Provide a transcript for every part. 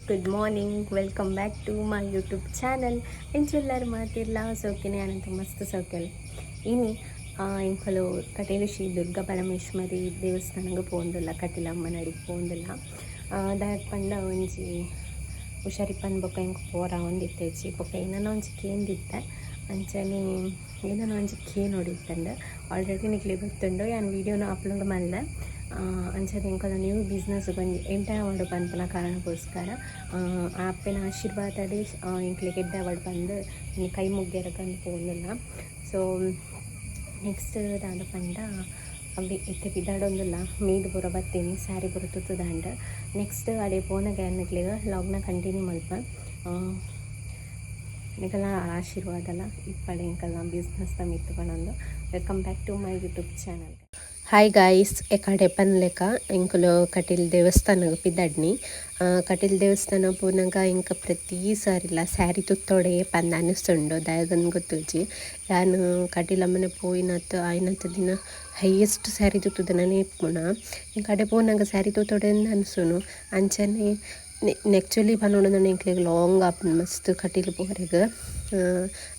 Good morning, welcome back to my YouTube channel. ಎಂಚೆಲ್ಲರೂ ಮಾತಿರ್ಲ ಸೌಖ್ಯನೇ ಅನಂತ ಮಸ್ತ್ ಸೌಖ್ಯಲ್ ಇನಿ ಇಂಕಲು ಕಟೀಲು ಶ್ರೀ ದುರ್ಗಾ ಪರಮೇಶ್ವರಿ ದೇವಸ್ಥಾನಕ್ಕೆ ಪೋಂದಿಲ್ಲ, ಕಟೀಲಮ್ಮ ನಡಿಗೆ ಪೋಂದಿಲ್ಲ. ದಾಯಕ್ ಪಂಡ ಒಂಜಿ ಹುಷಾರಿಪ್ಪನ್ ಬೊಕ್ಕ ಇಂಕ ಪೋರ ಒಂದಿತ್ತೇಜಿ ಬೊಕ್ಕ ಏನೋ ಒಂಜಿ ಕೇಂದಿತ್ತೆ ಅಂಚನೆ ಏನೋ ಒಂಜಿ ಕೇನ್ ಹೊಡಿತಂಡು ಆಲ್ರೆಡಿ ನಿಕ್ಲಿ ಗೊತ್ತುಂಡು. ನಾನು ವೀಡಿಯೋನ ಅಪ್ಲೋಡ್ ಮಾಡಿದೆ. ಅಂಚನೆ ಇಂಕದ ನ್ಯೂ ಬಿಸ್ನೆಸ್ ಕೊಂಚ ಎಂಟರ್ ಅವಾರ್ಡ್ ಪನ್ಪನ ಕಾರಣಕ್ಕೋಸ್ಕರ ಆಪಿನ ಆಶೀರ್ವಾದ ಇಂಕ್ಲಿಗೆ ಎಡ್ಡೆ ಅವಾರ್ಡ್ ಬಂದು ಇನ್ನು ಕೈ ಮುಗ್ಗೆರಕಂದು ಪೋಂದಿಲ್ಲ. ಸೊ ನೆಕ್ಸ್ಟ್ ದಾದ ಪಂಡ ಅವಿ ಇತ್ತೆ ಬಿದ್ದಾಡೊಂದಿಲ್ಲ ಮೀದು ಪೂರ ಬತ್ತೀನಿ ಸ್ಯಾರಿ ಪೂರ ತುತ್ತುದಾಂಡ ನೆಕ್ಸ್ಟ್ ಅದೇ ಪೋನ ಗ್ಯಾನ್ನಿಕ್ಲಿಗೆ ಲಾಗ್ನ ಕಂಟಿನ್ಯೂ ಮಲ್ಪ ನಿಕಲ ಆಶೀರ್ವಾದಲ್ಲ ಇಪ್ಪಡೆ ಇಂಕಲ್ಲ ಬಿಸ್ನೆಸ್ ಮಿತ್ತುಕೊಂಡು. Welcome back to my YouTube channel. Hi guys, ಎಕಡೆ ಪನ್ಲೆಕ ಇಂಕಲು ಕಟೀಲ್ ದೇವಸ್ಥಾನಕ್ಕೆ ಪಿದ್ದಾಡ್ನಿ. ಕಟೀಲ್ ದೇವಸ್ಥಾನ ಪೋನಾಗ ಇಂಕ ಪ್ರತಿ ಸಾರಿಲ್ಲ ಸ್ಯಾರಿ ತುತ್ತೋಡೆ ಪಂದ ಅನ್ನಿಸ್ತುಂಡು. ದಾಯಗನ್ ಗೊತ್ತುಜಿ ಯಾನು ಕಟೀಲಮ್ಮನೆ ಪೋಯಿನತ್ತು ಆಯ್ನತ್ತು ದಿನ ಹೈಯೆಸ್ಟ್ ಸ್ಯಾರಿ ತುತ್ತುದನೇ ಪುಣ ಇಂಕಡೆ ಪೋನಾಗ ಸ್ಯಾರಿ ತುತ್ತೋಡೆ ಅನ್ಸುನು. ಅಂಚನೆ ನೆಕ್ಚುಲಿ ಪನ್ನೋಡು ನಾನು ಇಂಕ್ಲಿಗೆ ಲಾಂಗ್ ಆಪನ್ ಮಸ್ತ್ ಕಟೀಲು ಪೋರೆಗೆ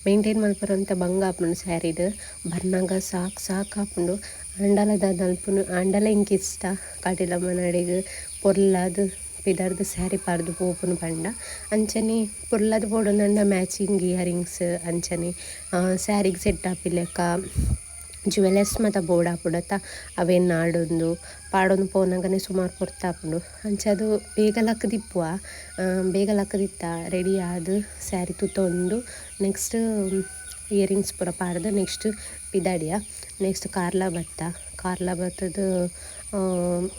ಮೇಂಟೈನ್ ಮಲ್ಪರಂತ ಬಂಗ ಆಪುಂಡು ಸ್ಯಾರಿದು ಬರ್ನಾಗ ಸಾಕು ಆಪುಂಡು. ಅಂಡಲದ ದಲ್ಪುನು ಅಂಡಲ ಇಂಕ ಇಷ್ಟ ಕಟೀಲಮ್ಮ ನಡಿಗೆ ಪೊರ್ಲಾದು ಪಿದಾರ್ದು ಸ್ಯಾರಿ ಪಾರ್ದು ಪೋಪುನು ಪಂಡ. ಅಂಚನೆ ಪೊರ್ಲಾದು ಪೋಡೋನಂಡ ಮ್ಯಾಚಿಂಗ್ ಇಯರಿಂಗ್ಸ್ ಅಂಚನೆ ಸ್ಯಾರಿಗೆ ಸೆಟ್ ಆಪಿಲೆಕ್ಕ ಜ್ಯುವೆಲರ್ಸ್ ಮತ್ತು ಬೋರ್ಡ್ ಹಾಪುಡತ್ತ ಅವೇನು ಆಡೊಂದು ಪಾಡೊಂದು ಪೋನಾಗನೇ ಸುಮಾರು ಪೊರ್ತಾಪುಂಡು. ಅಂಚದು ಬೇಗ ಲಕ್ಕದಿತ್ತ ರೆಡಿ ಆದು ಸ್ಯಾರಿ ತುತ್ತೊಂದು ನೆಕ್ಸ್ಟ್ ಇಯರಿಂಗ್ಸ್ ಪೂರ ಪಾಡ್ದು ನೆಕ್ಸ್ಟ್ ಪಿದಾಡಿಯ ನೆಕ್ಸ್ಟ್ ಕಾರ್ಲ ಬತ್ತದು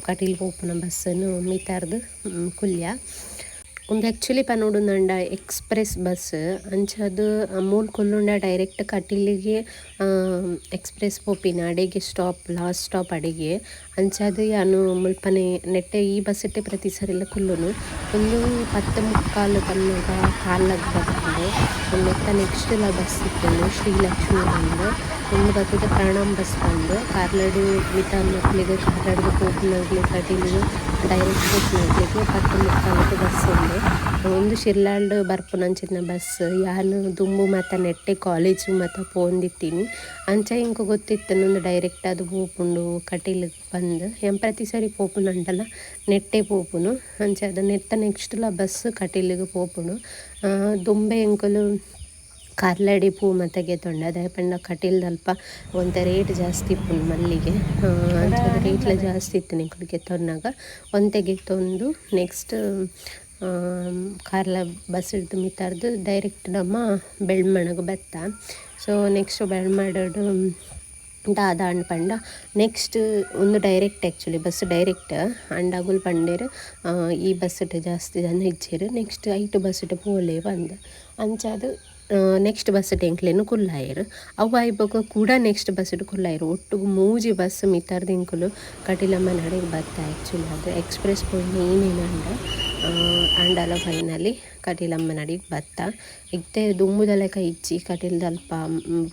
ಕಟೀಲ್ ಪೋಪುನ ಬಸ್ಸನ್ನು ಮೀತಾರ್ದು ಕುಲ್ಯ ಒಂದು ಆ್ಯಕ್ಚುಲಿ ಪನ್ನೋಡುಂಡ ಎಕ್ಸ್ಪ್ರೆಸ್ ಬಸ್ ಅಂಚದು ಮೂಲ್ ಕೊಲ್ಲುಂಡ ಡೈರೆಕ್ಟ್ ಕಟೀಲಿಗೆ ಎಕ್ಸ್ಪ್ರೆಸ್ ಪೋಪಿನ ಅಡೆಗೆ ಸ್ಟಾಪ್ ಲಾಸ್ಟ್ ಸ್ಟಾಪ್ ಅಡೆಗೆ ಅಂಚದು ಯಾನು ಮುಲ್ಪನೆ ನೆಟ್ಟೆ ಈ ಬಸ್ ಇಟ್ಟೆ ಪ್ರತಿ ಸರಿಲ್ಲ ಕುಲ್ಲುನು ಒಂದು 10:45 ಪನ್ನಾಗ ಕಾಲಾಗ ಬರ್ತದೆ. ನೆಟ್ಟ ನೆಕ್ಸ್ಟ್ ಬಸ್ ಇತ್ತು ಶ್ರೀಲಕ್ಷ್ಮಿ ಬಂದು ಒಂದು ಬರ್ತದೆ ಪ್ರಣಾಮ್ ಬಸ್ ಬಂದು ಕಾರ್ಲಾಡು ವಿತಾನ್ ಮಕ್ಕಳಿಗೆ ಕಾರ್ಲಾಡಿಗೆ ಪೋಪಿನಾಗ್ಲಿ ಕಟೀಲಿಗೆ ಡೈರೆಕ್ಟ್ ಪೋಪಿನಾಗ್ಲಿಗೆ 10:45 ಬಸ್ ಉಂಡು. ಒಂದು ಶಿರ್ಲಾಲ್ಡ್ ಬರ್ಪುನಂಚಿನ ಬಸ್ ಯಾನು ದುಂಬು ಮತ್ತು ನೆಟ್ಟೆ ಕಾಲೇಜು ಮತ್ತು ಪೋಂದಿತ್ತೀನಿ ಅಂಚ ಇಂಕ ಗೊತ್ತಿತ್ತು ನಂದು ಡೈರೆಕ್ಟ್ ಅದು ಪೋಪುಂಡು ಕಟೀಲಿಗೆ ಬಂದು ಪ್ರತಿ ಸರಿ ಪೋಪುನು ಅಂಡಲ್ಲ ನೆಟ್ಟೆ ಪೋಪುನು ಅಂಚ ಅದು ನೆಟ್ಟ ನೆಕ್ಸ್ಟ್ಲ ಬಸ್ ಕಟೀಲಿಗೆ ಪೋಪುನು. ದುಂಬೆ ಎಂಕಲು ಕಾರ್ಲಾಡಿ ಪೂ ಮತ್ತಗೆ ತೊಂಡ ದಯಪಂಡ ಕಟೀಲ್ದಲ್ಪ ಒಂಥ ರೇಟ್ ಜಾಸ್ತಿ ಇಪ್ಪುಂಡು ಮಲ್ಲಿಗೆ ಅಂಚದ ರೇಟ್ಲ ಜಾಸ್ತಿ ಇತ್ತು ನಿಂಗೆ ತೊನ್ನಾಗ ಒಂತೆಗೆ ತೊಂದು ನೆಕ್ಸ್ಟ್ ಕಾರ್ಲ ಬಸ್ ಹಿಡ್ದು ಮಿತ್ತಾರ್ದು ಡೈರೆಕ್ಟ್ ನಮ್ಮ ಬೆಳ್ಮಣಗೆ ಬತ್ತ. ಸೊ ನೆಕ್ಸ್ಟ್ ಬೆಳ್ಮಾಡೋಡು ದಾದ ಅಂಡ್ ಪಂಡ ನೆಕ್ಸ್ಟ್ ಒಂದು ಡೈರೆಕ್ಟ್ ಆ್ಯಕ್ಚುಲಿ ಬಸ್ ಡೈರೆಕ್ಟ್ ಅಂಡಾಗುಲ್ ಪಂಡೇರು ಈ ಬಸ್ ಜಾಸ್ತಿ ಜನ ಹೆಚ್ಚೇರು ನೆಕ್ಸ್ಟ್ 8 ಬಸ್ ಪೋಲೆ ಬಂದು ಅಂಚದು ನೆಕ್ಸ್ಟ್ ಬಸ್ ಎಂಕ್ಲೇನು ಕುಲ್ಲಾಯರು ಅವು ಆಯ್ಬೇಕು ಕೂಡ ನೆಕ್ಸ್ಟ್ ಬಸ್ ಕುಲ್ಲಾಯರು ಒಟ್ಟಿಗೆ 3 ಬಸ್ ಮಿತ್ತಾರ್ದು ಇಂಕುಲು ಕಟೀಲಮ್ಮ ನಡಿಗೆ ಬತ್ತ. ಆ್ಯಕ್ಚುಲಿ ಅದು ಎಕ್ಸ್ಪ್ರೆಸ್ ಪೋಯಿನ ಏನೇನು ಅಂಡಲ ಫೈನಲಿ ಕಟೀಲಮ್ಮ ನಡಿಗೆ ಬತ್ತ. ಇತ್ತೆ ದುಂಬುದಲೆಕ ಇಜ್ಜಿ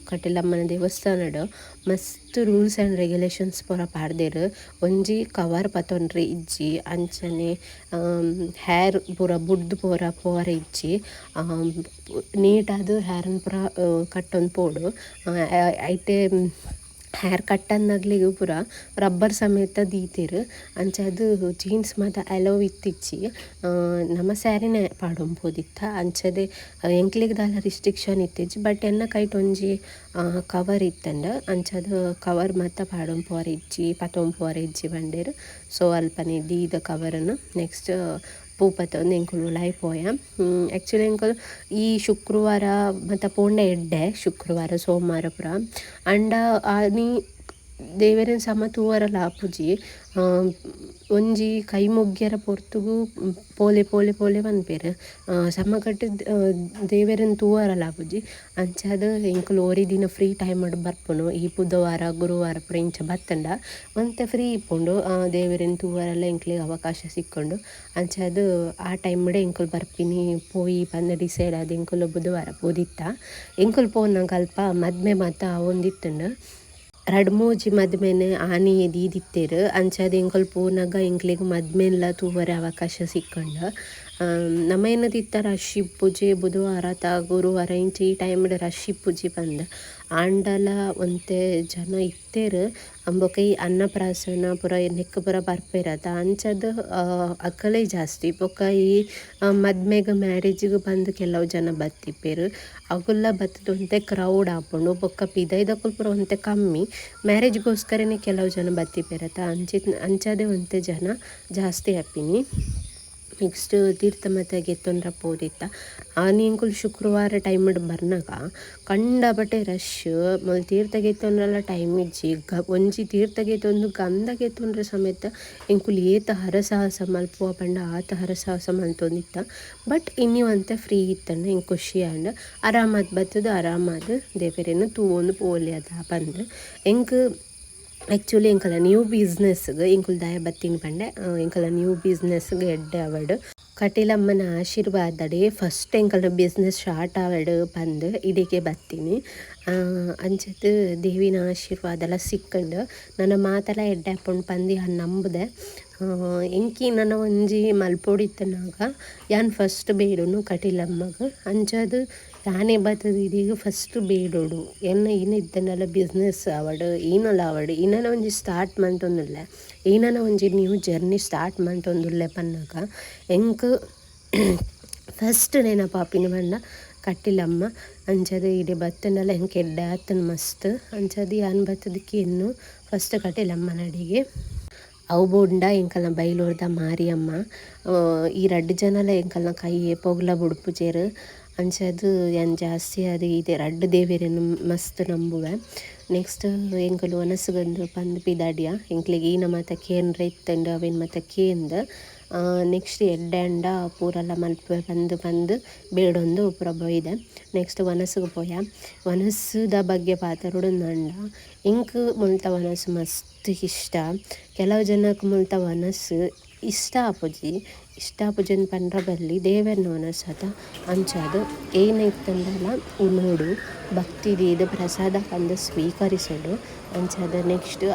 ಕಟೀಲಮ್ಮನ ದೇವಸ್ಥಾನಡು ಮಸ್ತ್ ರೂಲ್ಸ್ ಆ್ಯಂಡ್ ರೆಗ್ಯುಲೇಷನ್ಸ್ ಪೂರ ಪಾಡ್ದೇರು ಒಂಜಿ ಕವರ್ ಪತ್ತೊಂಡ್ರೆ ಇಜ್ಜಿ ಅಂಚನೆ ಹೇರ್ ಪೂರ ಬುಡ್ದು ಪೂರ ಇಜ್ಜಿ ನೀಟಾದ ಹೇರನ್ನು ಪೂರ ಕಟ್ಟೊಂದು ಪೋಡು ಐಟೆ ಹೇರ್ ಕಟ್ ಅನ್ನಗ್ಲಿಗೂ ಪೂರ ರಬ್ಬರ್ ಸಮೇತ ದೀತಿರು ಅಂಚದು ಜೀನ್ಸ್ ಮತ್ತು ಅಲೋ ಇತ್ತಿಚ್ಚಿ ನಮ್ಮ ಸ್ಯಾರಿನೇ ಪಾಡೊಂಬೋದಿತ್ತ ಅಂಚದೆ ಎಂಕ್ಲಿಗ್ದಾಲ ರಿಸ್ಟ್ರಿಕ್ಷನ್ ಇತ್ತಿಜ್ಜಿ ಬಟ್ ಎನ್ನ ಕೈಟ್ ಒಂಜಿ ಕವರ್ ಇತ್ತಂಡ ಅಂಚದು ಕವರ್ ಮತ್ತು ಪಾಡೊಂಪೋರ ಇಜ್ಜಿ ಪತ್ತೊಂಪೋರ ಇಜ್ಜಿ ಬಂಡೇರು. ಸೊ ಅಲ್ಪನೆ ದೀದ ಕವರನ್ನು ನೆಕ್ಸ್ಟ್ ಪೂಪತ್ತ ಒಂದು ಎಂಕುಲು ಲೈಫೋಯ ಆ್ಯಕ್ಚುಲಿ ಎಂಕುಲು ಈ ಶುಕ್ರವಾರ ಮತ್ತು ಪೋಂಡ ಎಡ್ಡೆ ಶುಕ್ರವಾರ ಸೋಮವಾರ ಪುರ ಅಂಡ ನೀ ದೇವರನ್ ಸಮ ತೂವರಲ್ಲ ಆಪುಜಿ ಒಂಜಿ ಕೈ ಮುಗ್ಗ್ಯರ ಪೊರ್ತುಗು ಪೋಲೆ ಪೋಲೆ ಪೋಲೆ ಪನ್ಪೆರ್ ಸಮಕಟ್ ದೇವರನ್ ತೂವರಲ್ಲ ಆಪುಜಿ ಅಂಚಾದ ಎಂಕುಲು ಒರಿ ದಿನ ಫ್ರೀ ಟೈಮ್ ಅಡ್ ಬರ್ಪುನು ಈ ಬುಧವಾರ ಗುರುವಾರ ಪುರ ಇಂಚ ಬತ್ತಂಡ ಒಂತೆ ಫ್ರೀ ಇಪ್ಪುಂಡು ದೇವರನ್ ತೂವರಲ್ಲ ಎಂಕ್ಲೆಗ್ ಅವಕಾಶ ಸಿಕ್ಕೊಂಡು ಅಂಚಾದ ಆ ಟೈಮ್ಡೆ ಎಂಕುಲು ಬರ್ಪಿನಿ ಪೋಯಿ ಪಂದ ಡಿಸೈಡ್ ಆದ ಎಂಕುಲು ಬುಧವಾರ ಪೋದಿತ್ತ ಎಂಕುಲು ಪೋನಾಗ ಅಲ್ಪ ಮದ್ಮೆ ಮಾತ ಒಂದಿತ್ತಂಡು ರಡ್ಮೂಜಿ ಮದ್ಮೆನೆ ಆನೆ ದೀದಿತ್ತೇರು ಅಂಚಾದ ಎಂಕುಲು ಪೋನಾಗ ಎಂಕ್ಲೆಗ್ ಮದ್ಮೆನ್ಲ ತೂವರೆ ಅವಕಾಶ ಸಿಕ್ಕಂಡು ನಮ್ಮ ಏನದಿತ್ತ ರಶ್ ಇಪ್ಪುಜಿ ಬುಧವಾರ ಗುರುವಾರ ಇಂಚ ಈ ಟೈಮ್ಡ್ ರಶ್ ಇಪ್ಪುಜಿ ಪಂದ ಆಂಡಲ ಒಂತೆ ಜನ ಇತ್ತೇರು ಅಂಬೊಕ ಈ ಅನ್ನಪ್ರಾಸನ ಪುರ ನೆಕ್ ಪುರ ಬರ್ಪೆರತ ಅಂಚದ ಅಕ್ಕಲೇ ಜಾಸ್ತಿ ಬೊಕ್ಕ ಈ ಮದ್ಮೆಗ ಮ್ಯಾರೇಜಿಗೆ ಬಂದು ಕೆಲವು ಜನ ಬತ್ತಿಪ್ಪೇರು ಅವುಲ್ಲ ಬತ್ತದ ಒಂತೆ ಕ್ರೌಡ್ ಆಪುಂಡು ಬೊಕ್ಕ ಪಿದೈದಕ್ಕೂ ಪುರ ಒಂತೆ ಕಮ್ಮಿ ಮ್ಯಾರೇಜ್ಗೋಸ್ಕರನೇ ಕೆಲವು ಜನ ಬತ್ತಿಪ್ಪೇರತ ಅಂಚದೆ ಒಂತೆ ಜನ ಜಾಸ್ತಿ ಆಪಿನಿ. ನೆಕ್ಸ್ಟ್ ತೀರ್ಥಮತ ಗೆತ್ತೊಂಡ್ರ ಪೋದಿತ್ತ ಆನಿಂಕುಲು ಶುಕ್ರವಾರ ಟೈಮ್ಡ್ ಬರ್ನಾಗ ಕಂಡಬಟ್ಟೆ ರಶ್ ಮೊದಲು ತೀರ್ಥ ಗೆತ್ತೊಂಡ್ರಲ್ಲ ಟೈಮ್ ಇಜ್ಜಿ ಒಂಜಿ ತೀರ್ಥ ಗೆತ್ತೊಂದು ಗಂಧ ಗೆತ್ತೊಂಡ್ರ ಸಮೇತ ಎಂಕುಲು ಏತ ಹರಸಾಹಸ ಮಲ್ಪುವ ಪಂಡ ಆತ ಹರಸಾಹಸ ಮಲ್ತೊಂದಿತ್ತ ಬಟ್ ಇನ್ನಿವಂತೆ ಫ್ರೀ ಇತ್ತಂಡ ಹೆಂಗೆ ಖುಷಿ ಆಂಡ್ ಆರಾಮಾದ್ ಬತ್ತದ ಆರಾಮಾದ್ ದೇವರೇನು ತೂವೊಂದು ಪೋಲಿ ಅದ ಬಂದು ಹೆಂಗೆ ಆ್ಯಕ್ಚುಲಿ ಎಂಕಲ ನ್ಯೂ ಬಿಸ್ನೆಸ್ಗೆ ಎಂಕುಲು ದಾಯ ಬತ್ತಿನ ಪಂಡೆ ಎಂಕಲ ನ್ಯೂ ಬಿಸ್ನೆಸ್ಗೆ ಎಡ್ಡೆ ಅವಡು ಕಟೀಲಮ್ಮನ ಆಶೀರ್ವಾದಡೆ ಫಸ್ಟ್ ಎಂಕಲ್ನ ಬಿಸ್ನೆಸ್ ಸ್ಟಾರ್ಟ್ ಆವಡು ಬಂದು ಇಡಿಗೆ ಬತ್ತೀನಿ ಅಂಚತ್ತು ದೇವಿನ ಆಶೀರ್ವಾದ ಎಲ್ಲ ಸಿಕ್ಕಂಡು ನನ್ನ ಮಾತೆಲ್ಲ ಎಡ್ಡೆ ಹಾಕೊಂಡು ಪಂದಿ ನಂಬುದೆ ಎಂಕಿ ನನ್ನ ಒಂಜಿ ಮಲ್ಪೊಡಿತ್ತನಾಗ ಯಾನ್ ಫಸ್ಟ್ ಬೇಡುನು ಕಟೀಲಮ್ಮಗ ಅಂಚದು ಯಾನೇ ಬತ್ತದ ಇದೀಗ ಫಸ್ಟ್ ಬೇಡೋಡು ಇನ್ನು ಇದ್ದನ್ನೆಲ್ಲ ಬಿಸ್ನೆಸ್ ಆವಡು ಏನಲ್ಲ ಆವಡು ಇನ್ನೆಲ್ಲ ಒಂಜಿ ಸ್ಟಾರ್ಟ್ ಮಂತೊಂದುಲ್ಲೆ ಏನನ ಒಂಜಿ ನ್ಯೂ ಜರ್ನಿ ಸ್ಟಾರ್ಟ್ ಮಂತೊಂದುಲ್ಲೆ ಪನ್ನಾಗ ಎಂಕ್ ಫಸ್ಟ್ ನೆನಪಾಪಿನ ಪಂಡ ಕಟೀಲಮ್ಮ ಅಂಚದು ಇಡೆ ಬತ್ತನೆಲ್ಲ ಹೆಂಗೆ ಎಡ್ಡೆ ಆತನ ಮಸ್ತ್ ಅಂಚದು ಯಾನ್ ಬತ್ತದಕ್ಕೆ ಇನ್ನು ಫಸ್ಟ್ ಕಟೀಲಮ್ಮನ ಅಡಿಗೆ ಅವು ಬೋಂಡ ಎಂಕಲ್ನ ಬೈಲೋರ್ದ ಮಾರಿಯಮ್ಮ ಈ ರಡ್ಡು ಜನಲ ಎಂಕಲ್ನ ಕೈಯೇ ಪೊಗ್ಲ ಬುಡ್ಪುಜೇರು ಅಂಚದು ಏನು ಜಾಸ್ತಿ ಅದು ಇದೆ ರಡ್ಡು ದೇವೇರೇನು ಮಸ್ತ್ ನಂಬುವೆ ನೆಕ್ಸ್ಟ್ ಎಂಕಲು ಒನಸುಗಂದು ಪಂದು ಪಿದಾಡಿಯ ಎಂಕ್ಲೆಗೆ ಈನ ಮಾತ ಕೇಂದ್ರ ಇತ್ತಂಡು ಅವೇನು ಮಾತ ಕೇಂದ ನೆಕ್ಸ್ಟ್ ಎಡ್ಡೆ ಅಂಡ ಪೂರೆಲ್ಲ ಮಲ್ಪೆ ಬಂದು ಬೇಡೊಂದು ಪೂರ ಬೊಯ್ದೆ ನೆಕ್ಸ್ಟ್ ವನಸ್ಸಿಗೆ ಪೋಯ ವನಸ್ಸದ ಬಗ್ಗೆ ಪಾತರೊಡಂದ ಇಂಕ್ ಮುಲ್ತ ವನಸ್ಸು ಮಸ್ತ್ ಇಷ್ಟ ಕೆಲವು ಜನಕ್ಕೆ ಮುಲ್ತ ವನಸ್ಸು ಇಷ್ಟ ಆಪುಜನ್ ಪಂಡ್ರ ಬಲ್ಲಿ ದೇವರನ ವನಸ್ಸದ ಅಂಚಾದು ಏನಿತ್ತಂದಲ್ಲ ಉಣೋಡು ಭಕ್ತಿದೀದು ಪ್ರಸಾದ ಕಂದು ಸ್ವೀಕರಿಸೋಡು ಅಂಚಾದ ನೆಕ್ಸ್ಟ್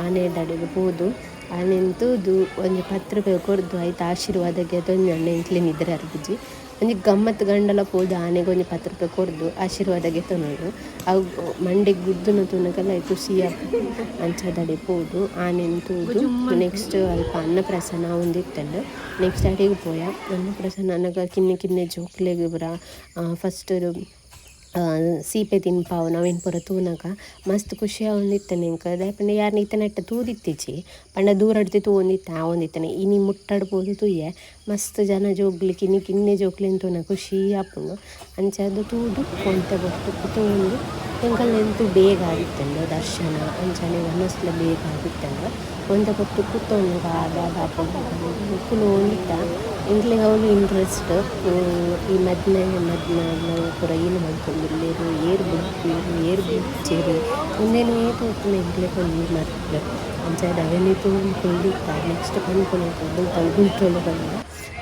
ಆನೆ ದಡೆಗೆ ಹೋದು ಆನೆಂತುದು ಒಂದು 10 ರೂಪಾಯಿ ಕೊಡ್ದು ಆಯ್ತು ಆಶೀರ್ವಾದಕ್ಕೆ ಅದೊಂದು ಎಣ್ಣೆ ಇಂಕ್ಲಿ ನಿದ್ರೆ ಅರ್ಬುಜಿ ಒಂಜಿ ಗಮ್ಮತ್ತು ಗಂಡಲ ಪೋದು ಆನೆಗೆ ಒಂದು 10 ರೂಪಾಯಿ ಕೊಡ್ದು ಆಶೀರ್ವಾದಕ್ಕೆ ತೊನೋಡು ಅವು ಮಂಡೆಗೆ ಗುದ್ದನ ತುನಗೆಲ್ಲ ಖುಷಿಯ ಅಂಚದಡೆ ಪೋದು ಆನೆಂತುದು ನೆಕ್ಸ್ಟ್ ಅಲ್ಪ ಅನ್ನಪ್ರಸನ್ನ ಒಂದಿತ್ತಂಡು ನೆಕ್ಸ್ಟ್ ಅಡಿಗೆ ಪೋಯ ಅನ್ನಪ್ರಸನ್ನ ಅನ್ನಗ ಕಿನ್ನೆ ಜೋಕ್ಲೆಗೆ ಬರ ಫಸ್ಟ್ ಸೀಪೆ ತಿನ್ಪಾವು ನಾವೇನು ಪೂರ ತೂನಗ ಮಸ್ತ್ ಖುಷಿ ಒಂದಿತ್ತನೆ ಎಂಕ ದಾಯಪಂಡ ಯಾರನ್ನ ಇತ್ತನೆಟ್ಟ ತೂದಿತ್ತಿಚ್ಚಿ ಪಂಡ ದೂರಡ್ತಿ ತೂವೊಂದಿತ್ತ ಒಂದಿತ್ತನೆ ಇನಿ ಮುಟ್ಟಾಡ್ಬೋದು ತೂಯೆ ಮಸ್ತ್ ಜನ ಜೋಗ್ಲಿ ಕಿನ್ನೆ ಜೋಗ್ಲಿ ತೂನ ಖುಷಿ ಆಪುಂಡು ಅಂಚದು ತೂದು ಕೊಂತೆ ಬೊಟ್ಟು ತೂಂದು ಎಂಕಲ್ನೆಂತು ಬೇಗ ಆಗಿತ್ತಂಡು ದರ್ಶನ ಅಂಚನೆ ವನಸ್ಲ ಬೇಗ ಆಗಿತ್ತಂಡು ಒಂದ ಕೊಟ್ಟು ಕೂತ್ಕೊಂಡು ಆಪುಂಡು ಕುಲು ಒಂದಿತ್ತ ಎಂಕ್ಲೆಗೆ ಅವಳು ಇಂಟ್ರೆಸ್ಟ್ ಈ ಮದ್ನೆ ಪೂರ ಏನು ಮಾಡ್ಕೊಂಡಿಲ್ಲೇರು ಏರು ಬಿಡ್ಚೇರು ಒಂದೇನು ತೋರ್ತು ಎಂಕ್ಲೆ ಕೊಂಡು ಮಾಡ್ತಿದ್ರು ಅಂಚಾದ ಅವೇನೇ ತಗೊಂಡಿತ್ತ ನೆಕ್ಸ್ಟ್ ಕೊಂಡ್ಕೊಂಡು ತಗೊಂಡು ಬಂದ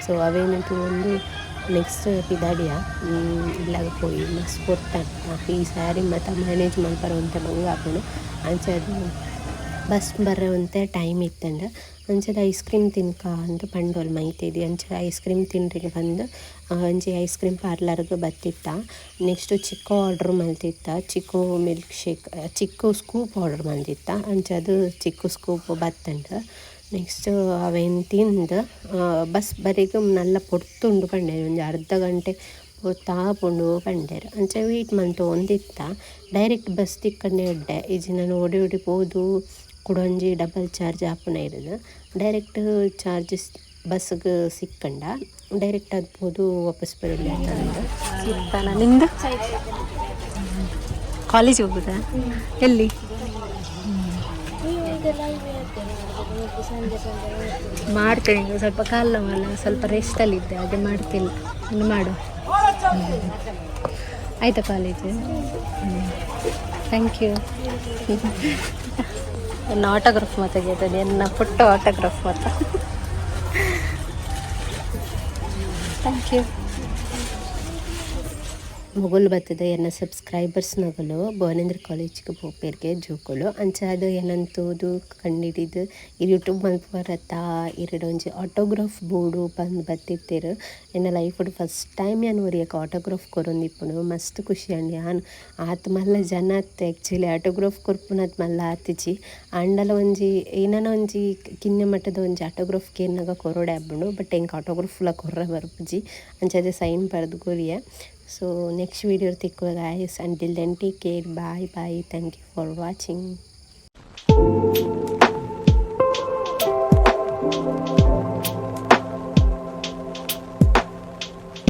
ಸೊ ಅವೇನೇ ತಗೊಂಡು ನೆಕ್ಸ್ಟ್ ಪಿದಾಡಿಯ ಇಲ್ಲಾಗ ಪೋಯಿ ಮಸ್ತ್ ಕೊಡ್ತಾ ಈ ಸ್ಯಾರಿ ಮತ್ತು ಮ್ಯಾನೇಜ್ ಮಾಡ್ತಾರೆ ಅಂತ ಬಂಗ ಹಾಕೊಂಡು ಅಂಚದು ಬಸ್ ಬರೋವಂತೆ ಟೈಮ್ ಇತ್ತಂದ್ರೆ ಅಂಚದ ಐಸ್ ಕ್ರೀಮ್ ತಿನ್ಕ ಅಂತ ಪಂಡೋಲ್ ಮೈತಿದ್ದಿ ಅಂಚದ ಐಸ್ ಕ್ರೀಮ್ ತಿನ್ರಿಗೆ ಬಂದು ಅಂಚೆ ಐಸ್ ಕ್ರೀಮ್ ಪಾರ್ಲರ್ಗೆ ಬತ್ತಿತ್ತ ನೆಕ್ಸ್ಟ್ ಚಿಕ್ಕು ಆರ್ಡ್ರ್ ಮಲ್ತಿತ್ತ ಚಿಕ್ಕು ಮಿಲ್ಕ್ ಶೇಕ್ ಚಿಕ್ಕು ಸ್ಕೂಪ್ ಆರ್ಡ್ರ್ ಮಲ್ತಿತ್ತ ಅಂಚದು ಚಿಕ್ಕು ಸ್ಕೂಪ್ ಬತ್ತಂಡು ನೆಕ್ಸ್ಟ್ ಅವೇನು ತಿಂದು ಬಸ್ ಬರೀಗ ನಲ್ಲ ಪೊರ್ತುಂಡು ಪಂಡೇರು ಒಂದು ಅರ್ಧ ಗಂಟೆ ತಾಪುಂಡು ಪಂಡೇರು ಅಂಚೆ ವೇಟ್ ಮಂತು ಒಂದಿತ್ತ ಡೈರೆಕ್ಟ್ ಬಸ್ ತಿಕ್ಕಂಡೆ ಇಡ್ಡೆ ಈಜಿ ನಾನು ಓಡಿ ಪೋದು ಕುಡೊಂಜಿ ಡಬಲ್ ಚಾರ್ಜ್ ಆಪುನ ಇರೋದು ಡೈರೆಕ್ಟ್ ಚಾರ್ಜಸ್ ಬಸ್ಗೆ ಸಿಕ್ಕಂಡ ಡೈರೆಕ್ಟ್ ಆಗ್ಬೋದು ವಾಪಸ್ ಬರಲಿ ಅಂತ ನಿಂದು ಕಾಲೇಜ್ ಹೋಗುದಾ ಎಲ್ಲಿ ಮಾಡ್ತೇನೆ ಈಗ ಸ್ವಲ್ಪ ಕಾಲ ನೋವಲ್ಲ, ಸ್ವಲ್ಪ ರೆಸ್ಟಲ್ಲಿದ್ದೆ ಹಾಗೆ ಮಾಡ್ತಿಲ್ಲ, ಇನ್ನು ಮಾಡು. ಆಯಿತಾ ಕಾಲೇಜು? Thank you. ನನ್ನ ಆಟೋಗ್ರಾಫ್ ತೆಗೆಯೋದು, ನನ್ನ ಫೋಟೋ ಆಟೋಗ್ರಾಫ್ ಥ್ಯಾಂಕ್ ಯು. ಮೊಗಲು ಬರ್ತದೆ ಎನ್ನ ಸಬ್ಸ್ಕ್ರೈಬರ್ಸ್ ನಗಲು ಭುವನೇಂದ್ರ ಕಾಲೇಜ್ಗೆ ಪೋಪೇರ್ಗೆ ಜೋಕುಲು ಅಂಚಾದ ಏನಂತೂದು ಕಂಡಿಡಿದು ಯೂಟ್ಯೂಬ್ ಮಲ್ಪರತ್ತ ಒಂಜಿ ಆಟೋಗ್ರಾಫ್ ಬೋರ್ಡು ಬಂದು ಬತ್ತಿತ್ತೇರು. ಎನ್ನ ಲೈಫ್ ಫಸ್ಟ್ ಟೈಮ್ ನಾನು ಒರಿಯಕ್ಕೆ ಆಟೋಗ್ರಾಫ್ ಕೊರೊಂದಿಪ್ಪುನು ಮಸ್ತ್ ಖುಷಿ ಅಂಡಿ. ಆತು ಮಲ್ಲ ಜನ ಆ್ಯಕ್ಚುಲಿ ಆಟೋಗ್ರಾಫ್ ಕೊರ್ಪುನದ್ ಮಲ್ಲ ಆತಿಜಿ ಅಂಡಲ ಒಂಜಿ ಏನನ ಒಂಜಿ ಕಿನ್ನೆ ಮಟ್ಟದ ಒಂಜಿ ಆಟೋಗ್ರಾಫ್ ಕೇನ್ನಾಗ ಕೊರೋಡೆ ಹಬ್ಬುಂಡು. ಬಟ್ ಎಂಕ್ ಆಟೋಗ್ರಾಫ್ಲ ಕೊರ್ರೆ ಬರ್ಪುಜಿ ಅಂಚದೆ ಸೈನ್ ಬರೆದು ಕೊರಿಯ. So next video tikku guys, until then take care, bye bye, thank you for watching.